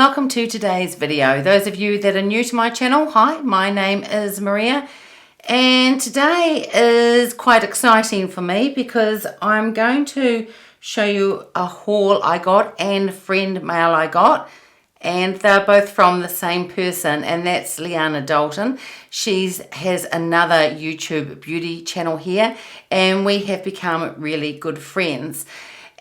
welcome to today's video. Those of you that are new to my channel, hi, my name is Maria, and today is quite exciting for me because I'm going to show you a haul I got and friend mail I got, and they're both from the same person, and that's Leanna Dalton. She has another YouTube beauty channel here, and we have become really good friends.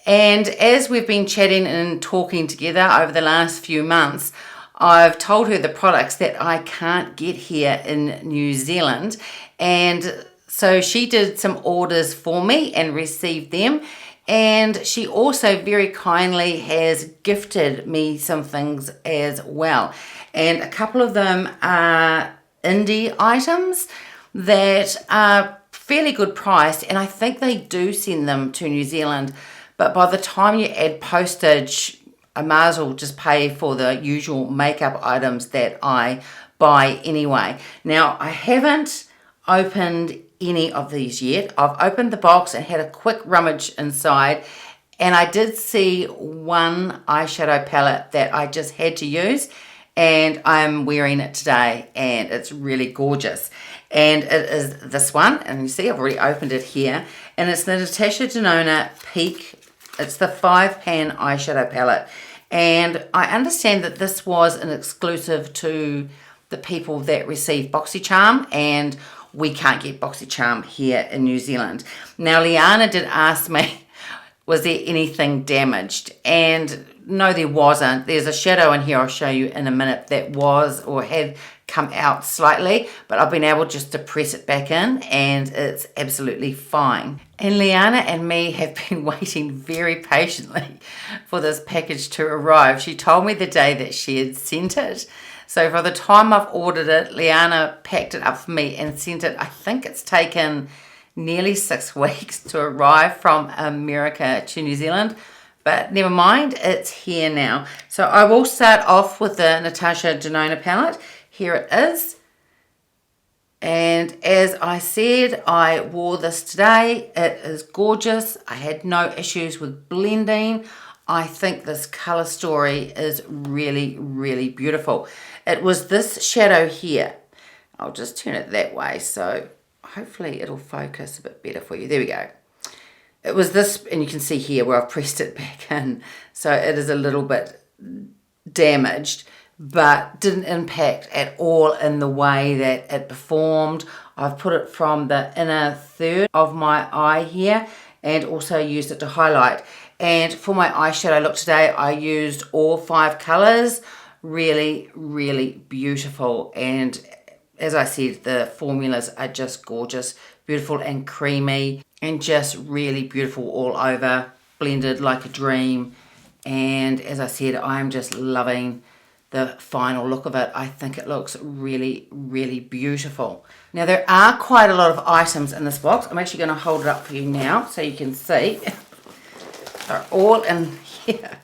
And as we've been chatting and talking together over the last few months, I've told her the products that I can't get here in New Zealand. And so she did some orders for me and received them. And she also very kindly has gifted me some things as well. And a couple of them are indie items that are fairly good priced. And I think they do send them to New Zealand. But by the time you add postage, I might as well just pay for the usual makeup items that I buy anyway. Now, I haven't opened any of these yet. I've opened the box and had a quick rummage inside, and I did see one eyeshadow palette that I just had to use, and I'm wearing it today, and it's really gorgeous. And it is this one, and you see I've already opened it here, and it's the Natasha Denona Peak. It's the 5-pan eyeshadow palette, and I understand that this was an exclusive to the people that receive BoxyCharm, and we can't get BoxyCharm here in New Zealand. Now, Leanna did ask me, was there anything damaged? And no, there wasn't. There's a shadow in here I'll show you in a minute that was or had come out slightly, but I've been able just to press it back in and it's absolutely fine. And Leanna and me have been waiting very patiently for this package to arrive. She told me the day that she had sent it. So by the time I've ordered it, Leanna packed it up for me and sent it. I think it's taken nearly 6 weeks to arrive from America to New Zealand. But never mind, it's here now. So I will start off with the Natasha Denona palette. Here it is. And as I said, I wore this today. It is gorgeous. I had no issues with blending. I think this color story is really, really beautiful. It was this shadow here. I'll just turn it that way, so hopefully it'll focus a bit better for you. There we go. It was this, and you can see here where I've pressed it back in. So it is a little bit damaged, but didn't impact at all in the way that it performed. I've put it from the inner third of my eye here and also used it to highlight. And for my eyeshadow look today, I used all 5 colors. Really, really beautiful. And as I said, the formulas are just gorgeous, beautiful and creamy, and just really beautiful all over, blended like a dream. And as I said, I'm just loving the final look of it. I think it looks really, really beautiful. Now, there are quite a lot of items in this box. I'm actually going to hold it up for you now so you can see. They're all in here.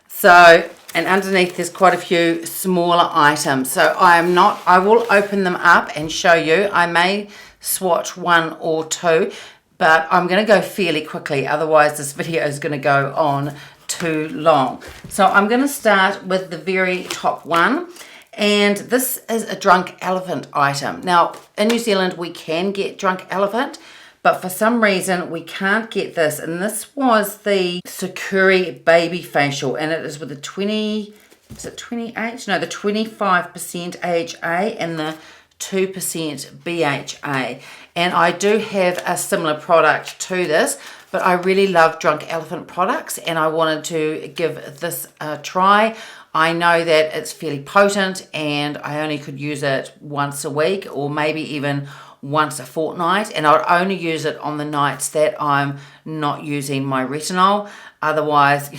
So, and underneath there's quite a few smaller items. So I will open them up and show you. I may swatch 1 or 2, but I'm going to go fairly quickly. Otherwise, this video is going to go on too long. So I'm going to start with the very top one, and this is a Drunk Elephant item. Now, in New Zealand, we can get Drunk Elephant, but for some reason we can't get this, and this was the Sakura Baby Facial, and it is with the 20, is it 28? No, the 25% AHA and the 2% BHA. And I do have a similar product to this, but I really love Drunk Elephant products, and I wanted to give this a try. I know that it's fairly potent, and I only could use it once a week or maybe even once a fortnight, and I would only use it on the nights that I'm not using my retinol. Otherwise,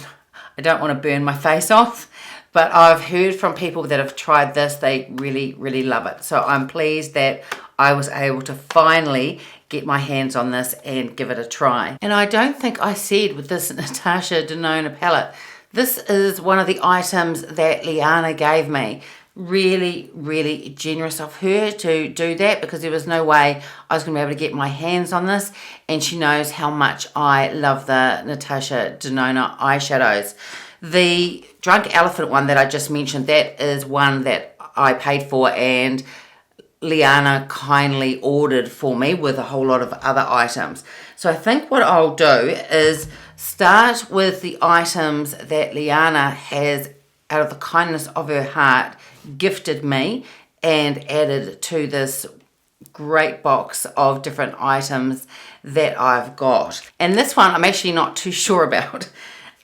I don't want to burn my face off. But I've heard from people that have tried this, they really, really love it. So I'm pleased that I was able to finally get my hands on this and give it a try. And I don't think I said with this Natasha Denona palette, this is one of the items that Leanna gave me. Really, really generous of her to do that, because there was no way I was going to be able to get my hands on this, and she knows how much I love the Natasha Denona eyeshadows. The Drunk Elephant one that I just mentioned, that is one that I paid for and Leanna kindly ordered for me with a whole lot of other items. So I think what I'll do is start with the items that Leanna has, out of the kindness of her heart, gifted me and added to this great box of different items that I've got. And this one I'm actually not too sure about.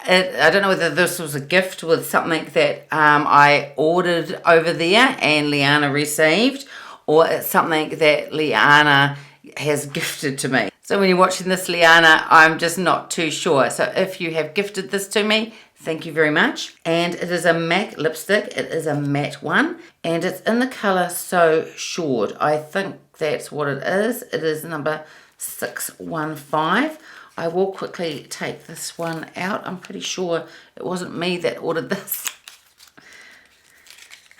I don't know whether this was a gift with something that I ordered over there and Leanna received, or it's something that Leanna has gifted to me. So when you're watching this, Leanna, I'm just not too sure. So if you have gifted this to me, thank you very much. And it is a MAC lipstick. It is a matte one, and it's in the colour So Short. I think that's what it is. It is number 615. I will quickly take this one out. I'm pretty sure it wasn't me that ordered this.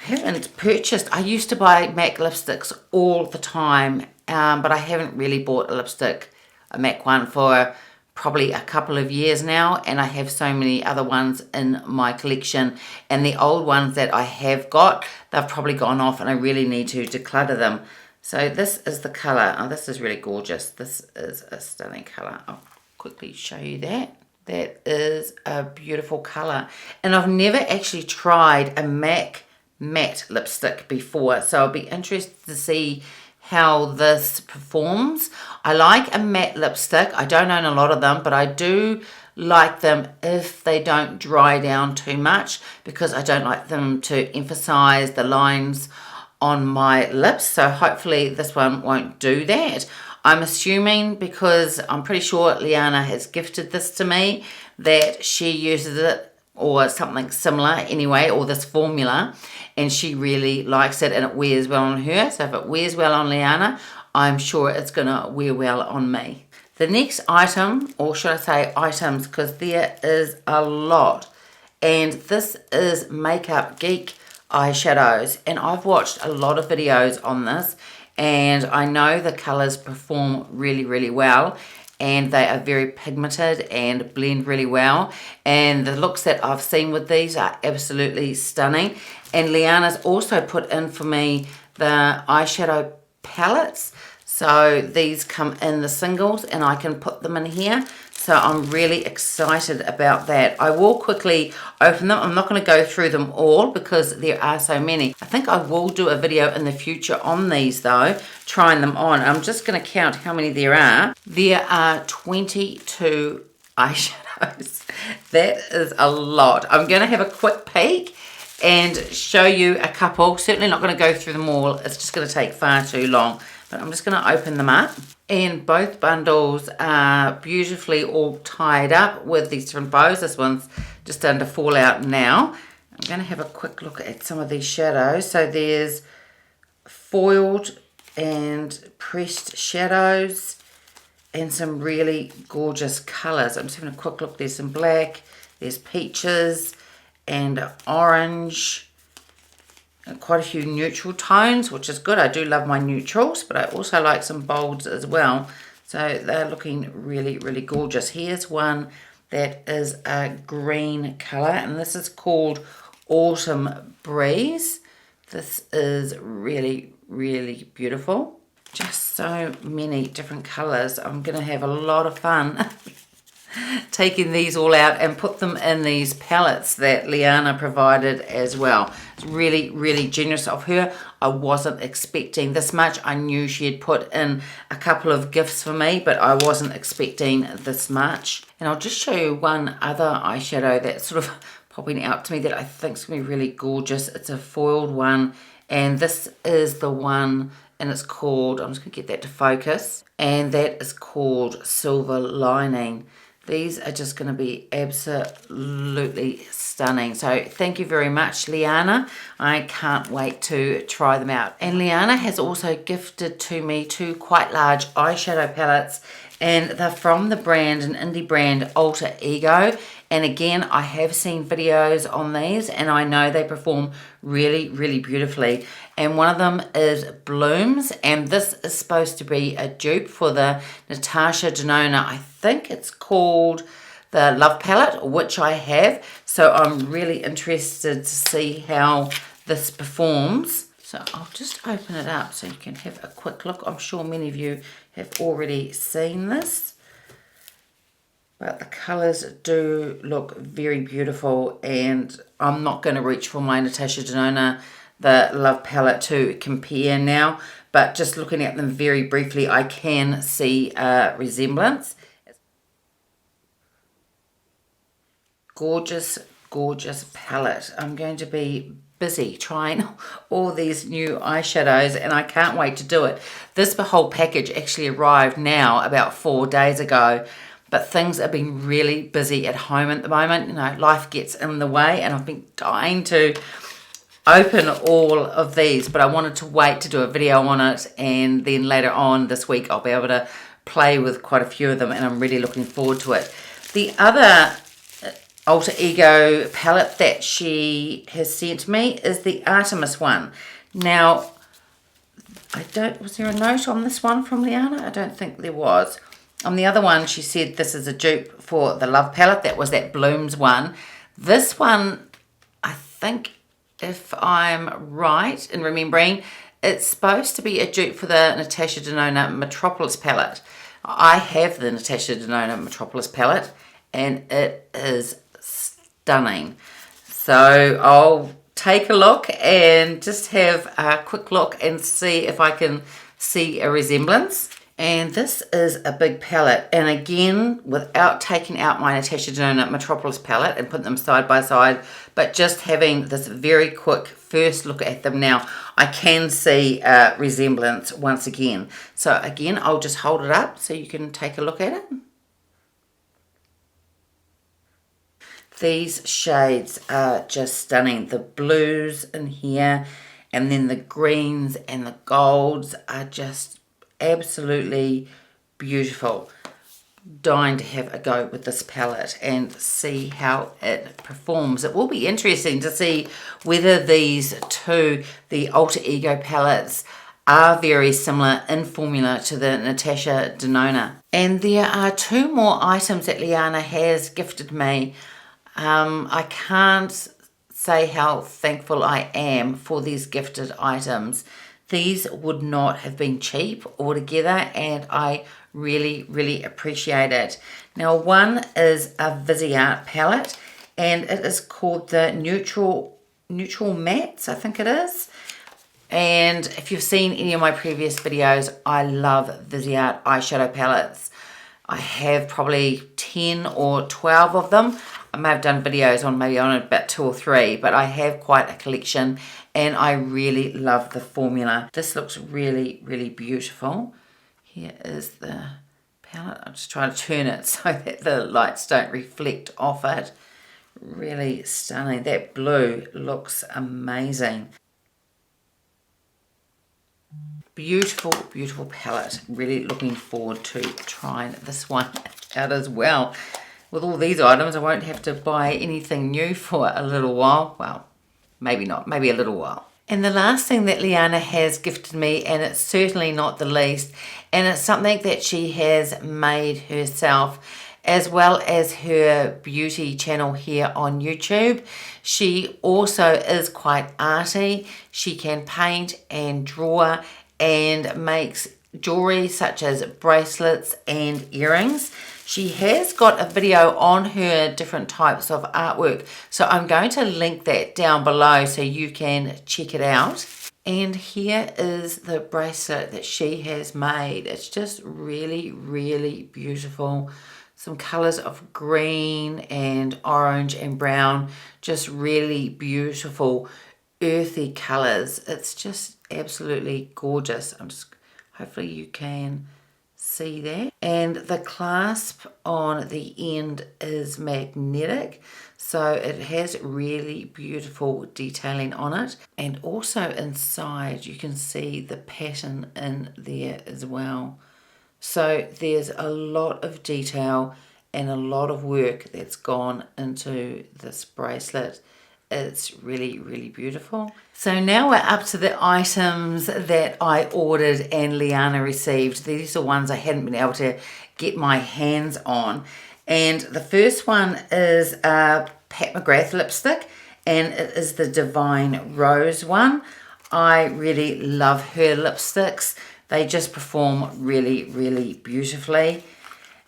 I haven't purchased. I used to buy MAC lipsticks all the time, but I haven't really bought a lipstick, a MAC one, for probably a couple of years now, and I have so many other ones in my collection, and the old ones that I have got, they've probably gone off and I really need to declutter them. So this is the colour. Oh, this is really gorgeous. This is a stunning colour. I'll quickly show you that. That is a beautiful colour, and I've never actually tried a MAC matte lipstick before, so I'll be interested to see how this performs. I like a matte lipstick. I don't own a lot of them, but I do like them if they don't dry down too much, because I don't like them to emphasize the lines on my lips. So hopefully this one won't do that. I'm assuming, because I'm pretty sure Leanna has gifted this to me, that she uses it or something similar anyway, or this formula, and she really likes it and it wears well on her. So if it wears well on Leanna, I'm sure it's gonna wear well on me. The next item, or should I say items, because there is a lot, and this is Makeup Geek eyeshadows, and I've watched a lot of videos on this, and I know the colors perform really, really well, and they are very pigmented and blend really well, and the looks that I've seen with these are absolutely stunning. And Leanna's also put in for me the eyeshadow palettes, so these come in the singles and I can put them in here. So I'm really excited about that. I will quickly open them. I'm not going to go through them all because there are so many. I think I will do a video in the future on these though, trying them on. I'm just going to count how many there are. There are 22 eyeshadows. That is a lot. I'm going to have a quick peek and show you a couple. Certainly not going to go through them all. It's just going to take far too long. But I'm just going to open them up. And both bundles are beautifully all tied up with these different bows. This one's just starting to fall out now. I'm going to have a quick look at some of these shadows. So there's foiled and pressed shadows and some really gorgeous colours. I'm just having a quick look. There's some black, there's peaches and orange. Quite a few neutral tones, which is good. I do love my neutrals, but I also like some bolds as well. So they're looking really, really gorgeous. Here's one that is a green colour, and this is called Autumn Breeze. This is really, really beautiful. Just so many different colours. I'm going to have a lot of fun taking these all out and put them in these palettes that Leanna provided as well. It's really, really generous of her. I wasn't expecting this much. I knew she had put in a couple of gifts for me, but I wasn't expecting this much. And I'll just show you one other eyeshadow that's sort of popping out to me that I think is going to be really gorgeous. It's a foiled one, and this is the one, and it's called, I'm just going to get that to focus, and that is called Silver Lining. These are just going to be absolutely stunning. So thank you very much, Leanna. I can't wait to try them out. And Leanna has also gifted to me two quite large eyeshadow palettes, and they're from the brand, an indie brand, Alter Ego. And again, I have seen videos on these and I know they perform really, really beautifully. And one of them is Blooms, and this is supposed to be a dupe for the Natasha Denona. I think it's called the Love palette, which I have. So I'm really interested to see how this performs. So I'll just open it up so you can have a quick look. I'm sure many of you have already seen this. But the colours do look very beautiful, and I'm not going to reach for my Natasha Denona, the Love palette, to compare now. But just looking at them very briefly, I can see a resemblance. Gorgeous, gorgeous palette. I'm going to be busy trying all these new eyeshadows, and I can't wait to do it. This whole package actually arrived now about 4 days ago. But things have been really busy at home at the moment. You know, life gets in the way, and I've been dying to open all of these, but I wanted to wait to do a video on it, and then later on this week I'll be able to play with quite a few of them, and I'm really looking forward to it. The other alter ego palette that she has sent me is the Artemis one. Now, was there a note on this one from Leanna? I don't think there was. On the other one, she said this is a dupe for the Love palette. That was that Blooms one. This one, I think, if I'm right in remembering, it's supposed to be a dupe for the Natasha Denona Metropolis palette. I have the Natasha Denona Metropolis palette, and it is stunning. So I'll take a look and just have a quick look and see if I can see a resemblance. And this is a big palette, and again, without taking out my Natasha Denona Metropolis palette and putting them side by side, but just having this very quick first look at them now, I can see a resemblance once again. So again, I'll just hold it up so you can take a look at it. These shades are just stunning. The blues in here, and then the greens and the golds are just absolutely beautiful. Dying to have a go with this palette and see how it performs. It will be interesting to see whether these two, the alter ego palettes, are very similar in formula to the Natasha Denona. And there are 2 more items that Leanna has gifted me. I can't say how thankful I am for these gifted items. These would not have been cheap altogether, and I really, really appreciate it. Now, one is a Viseart palette, and it is called the Neutral Mattes, I think it is. And if you've seen any of my previous videos, I love Viseart eyeshadow palettes. I have probably 10 or 12 of them. I may have done videos on maybe on about 2 or 3, but I have quite a collection, and I really love the formula. This looks really, really beautiful. Here is the palette. I'm just trying to turn it so that the lights don't reflect off it. Really stunning. That blue looks amazing. Beautiful, beautiful palette. Really looking forward to trying this one out as well. With all these items, I won't have to buy anything new for a little while. Well, maybe not, maybe a little while. And the last thing that Leanna has gifted me, and it's certainly not the least, and it's something that she has made herself, as well as her beauty channel here on YouTube. She also is quite arty. She can paint and draw and makes jewelry such as bracelets and earrings. She has got a video on her different types of artwork, so I'm going to link that down below so you can check it out. And here is the bracelet that she has made. It's just really, really beautiful. Some colors of green and orange and brown, just really beautiful earthy colors. It's just absolutely gorgeous. Hopefully you can see that. And the clasp on the end is magnetic, so it has really beautiful detailing on it. And also inside you can see the pattern in there as well. So there's a lot of detail and a lot of work that's gone into this bracelet. It's really, really beautiful. So now we're up to the items that I ordered and Leanna received. These are ones I hadn't been able to get my hands on. And the first one is a Pat McGrath lipstick, and it is the Divine Rose one. I really love her lipsticks. They just perform really, really beautifully.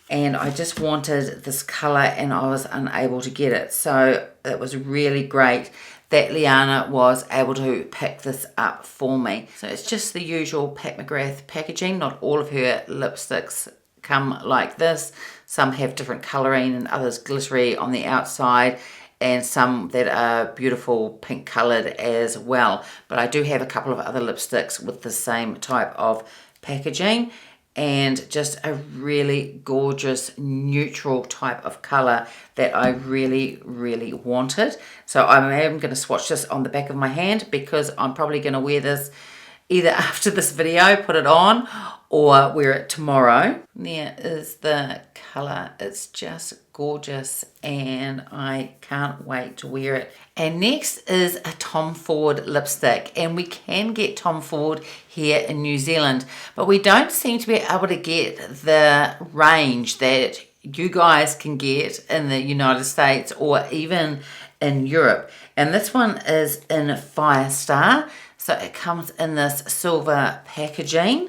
And I just wanted this colour and I was unable to get it. So it was really great that Leanna was able to pick this up for me. So it's just the usual Pat McGrath packaging. Not all of her lipsticks come like this. Some have different colouring and others glittery on the outside, and some that are beautiful pink coloured as well. But I do have a couple of other lipsticks with the same type of packaging, and just a really gorgeous neutral type of colour that I really, really wanted. So I am going to swatch this on the back of my hand because I'm probably going to wear this either after this video, put it on, or wear it tomorrow. There is the colour. It's just gorgeous and I can't wait to wear it. And next is a Tom Ford lipstick, and we can get Tom Ford here in New Zealand, but we don't seem to be able to get the range that you guys can get in the United States or even in Europe. And this one is in Firestar. So it comes in this silver packaging,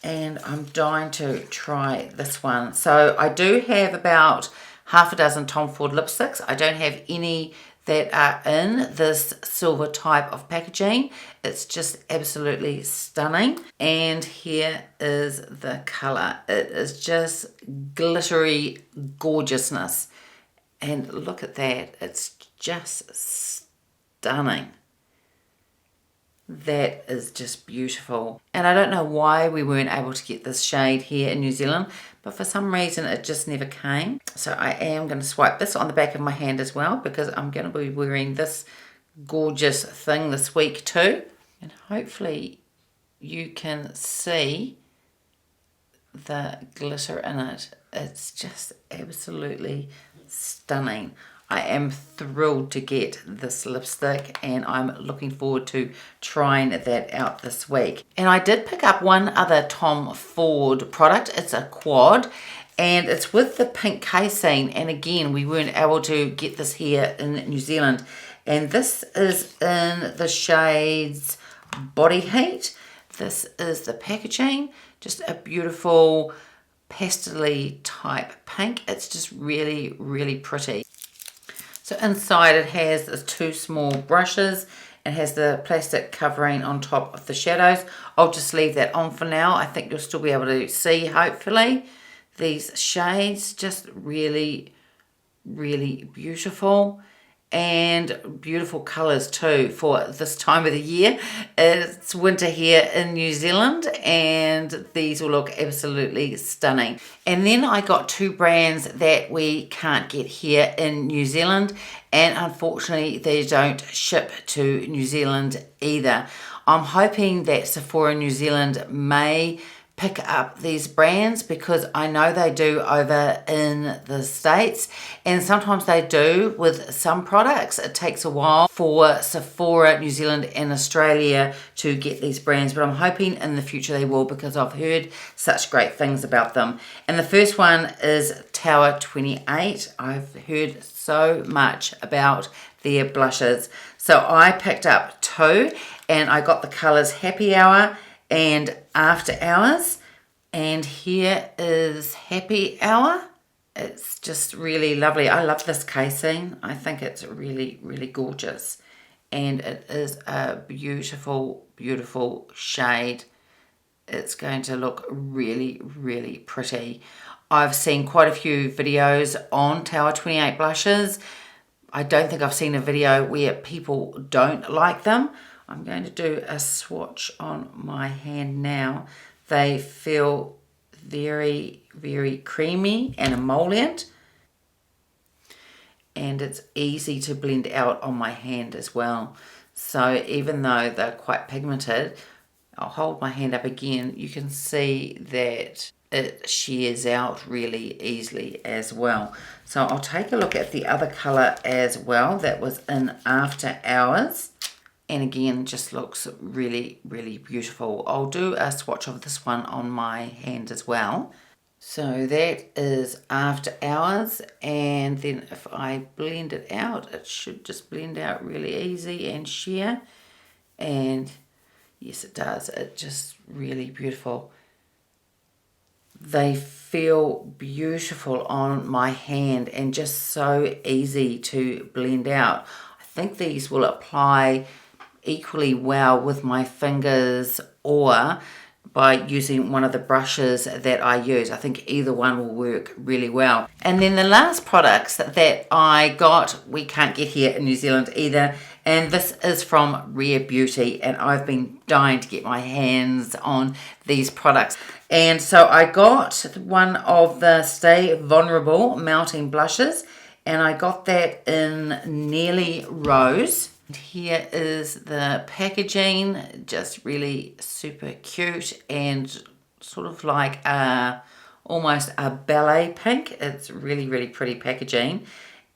and I'm dying to try this one. So I do have about half a dozen Tom Ford lipsticks. I don't have any that are in this silver type of packaging. It's just absolutely stunning. And here is the color. It is just glittery gorgeousness. And look at that. It's just stunning. That is just beautiful. And I don't know why we weren't able to get this shade here in New Zealand, but for some reason it just never came. So I am going to swipe this on the back of my hand as well, because I'm going to be wearing this gorgeous thing this week too. And hopefully you can see the glitter in it. It's just absolutely stunning. I am thrilled to get this lipstick, and I'm looking forward to trying that out this week. And I did pick up one other Tom Ford product. It's a quad, and it's with the pink casing. And again, we weren't able to get this here in New Zealand. And this is in the shades Body Heat. This is the packaging, just a beautiful pastel-y type pink. It's just really, really pretty. So inside it has the two small brushes. It has the plastic covering on top of the shadows. I'll just leave that on for now. I think you'll still be able to see, hopefully, these shades. Just really, really beautiful. And beautiful colours too for this time of the year. It's winter here in New Zealand, and these will look absolutely stunning. And then I got two brands that we can't get here in New Zealand, and unfortunately they don't ship to New Zealand either. I'm hoping that Sephora New Zealand may pick up these brands, because I know they do over in the States, and sometimes they do with some products. It takes a while for Sephora New Zealand and Australia to get these brands, but I'm hoping in the future they will, because I've heard such great things about them. And the first one is Tower 28. I've heard so much about their blushes, so I picked up two, and I got the colors Happy Hour and After Hours. And here is Happy Hour. It's just really lovely. I love this casing. I think it's really, really gorgeous. And it is a beautiful, beautiful shade. It's going to look really, really pretty. I've seen quite a few videos on Tower 28 blushes. I don't think I've seen a video where people don't like them. I'm going to do a swatch on my hand now. They feel very, very creamy and emollient. And it's easy to blend out on my hand as well. So even though they're quite pigmented, I'll hold my hand up again. You can see that it shears out really easily as well. So I'll take a look at the other colour as well that was in After Hours. And again, just looks really, really beautiful. I'll do a swatch of this one on my hand as well. So that is After Hours, and then if I blend it out, it should just blend out really easy and sheer. And yes, it does. It's just really beautiful. They feel beautiful on my hand and just so easy to blend out. I think these will apply equally well with my fingers or by using one of the brushes that I use. I think either one will work really well. And then the last products that I got, we can't get here in New Zealand either, and this is from Rare Beauty, and I've been dying to get my hands on these products. And so I got one of the Stay Vulnerable Melting Blushes, and I got that in Nearly Rose. Here is the packaging, just really super cute and sort of like almost a ballet pink. It's really, really pretty packaging.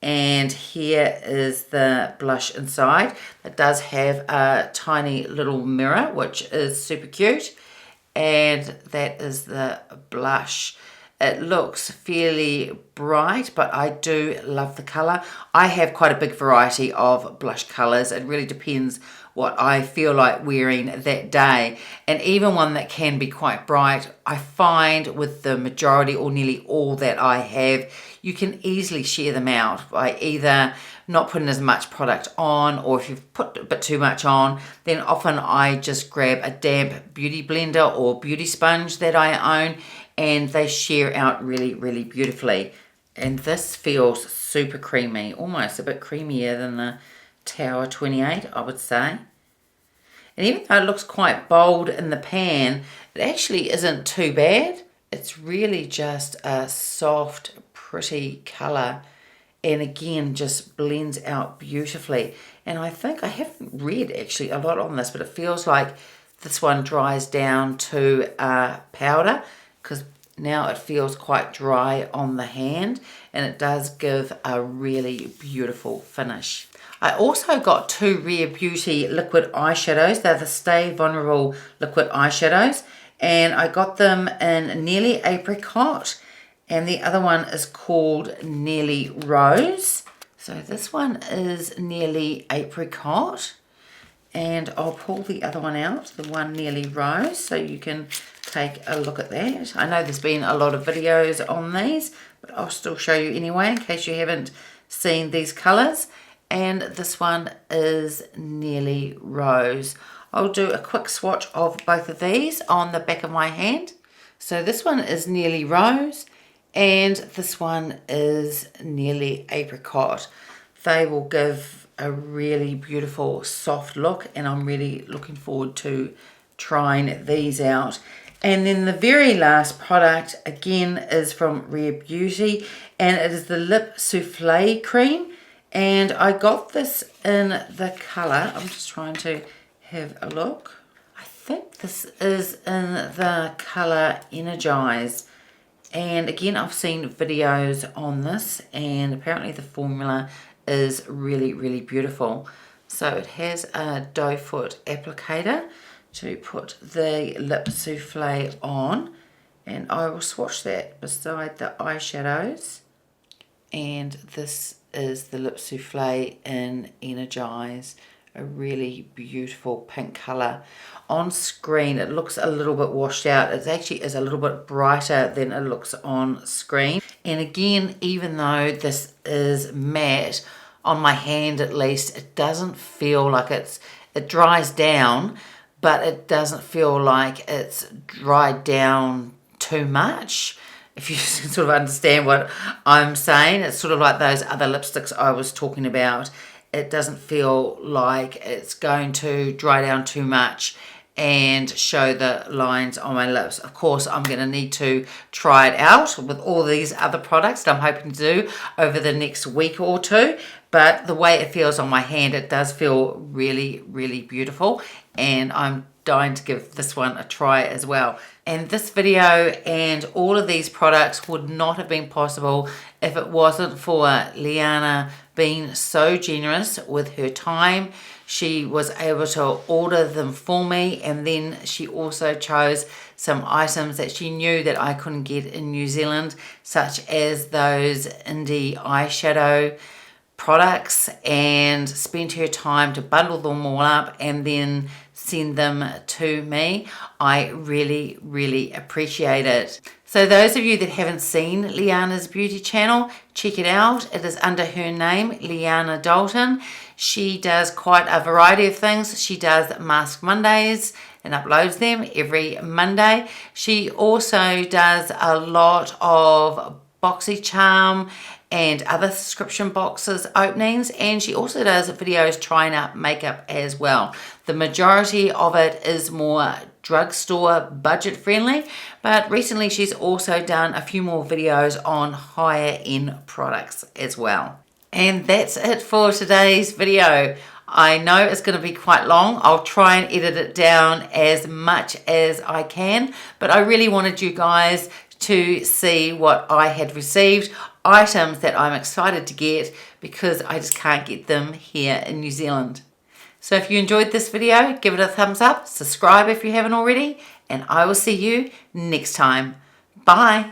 And here is the blush inside. It does have a tiny little mirror, which is super cute. And that is the blush. It looks fairly bright, but I do love the colour. I have quite a big variety of blush colours. It really depends what I feel like wearing that day. And even one that can be quite bright, I find with the majority or nearly all that I have, you can easily share them out by either not putting as much product on, or if you've put a bit too much on, then often I just grab a damp beauty blender or beauty sponge that I own, and they sheer out really, really beautifully. And this feels super creamy, almost a bit creamier than the Tower 28, I would say. And even though it looks quite bold in the pan, it actually isn't too bad. It's really just a soft, pretty colour, and again just blends out beautifully. And I think I haven't read actually a lot on this, but it feels like this one dries down to powder, because now it feels quite dry on the hand, and it does give a really beautiful finish. I also got two Rare Beauty liquid eyeshadows. They're the Stay Vulnerable liquid eyeshadows, and I got them in Nearly Apricot, and the other one is called Nearly Rose. So this one is Nearly Apricot, and I'll pull the other one out, the one Nearly Rose, so you can take a look at that. I know there's been a lot of videos on these, but I'll still show you anyway in case you haven't seen these colours. And this one is Nearly Rose. I'll do a quick swatch of both of these on the back of my hand. So this one is Nearly Rose, and this one is Nearly Apricot. They will give a really beautiful soft look, and I'm really looking forward to trying these out. And then the very last product again is from Rare Beauty, and it is the Lip Souffle Cream, and I got this in the colour, I'm just trying to have a look, I think this is in the colour Energize. And again, I've seen videos on this, and apparently the formula is really, really beautiful. So it has a doe foot applicator to put the lip souffle on, and I will swatch that beside the eyeshadows. And this is the lip souffle in Energize, a really beautiful pink colour. On screen it looks a little bit washed out. It actually is a little bit brighter than it looks on screen. And again, even though this is matte, on my hand at least, it doesn't feel like it dries down, but it doesn't feel like it's dried down too much. If you sort of understand what I'm saying, it's sort of like those other lipsticks I was talking about. It doesn't feel like it's going to dry down too much and show the lines on my lips. Of course, I'm going to need to try it out with all these other products that I'm hoping to do over the next week or two. But the way it feels on my hand, it does feel really, really beautiful. And I'm dying to give this one a try as well. And this video and all of these products would not have been possible if it wasn't for Leanna being so generous with her time She was able to order them for me, and then she also chose some items that she knew that I couldn't get in New Zealand, such as those indie eyeshadow products, and spent her time to bundle them all up and then send them to me. I really, really appreciate it. So those of you that haven't seen Leanna's beauty channel, check it out. It is under her name, Leanna Dalton. She does quite a variety of things. She does Mask Mondays and uploads them every Monday. She also does a lot of BoxyCharm and other subscription boxes openings, and she also does videos trying out makeup as well. The majority of it is more drugstore budget friendly, but recently she's also done a few more videos on higher end products as well. And that's it for today's video. I know it's going to be quite long. I'll try and edit it down as much as I can, but I really wanted you guys to see what I had received, items that I'm excited to get because I just can't get them here in New Zealand. So if you enjoyed this video, give it a thumbs up, subscribe if you haven't already, and I will see you next time. Bye.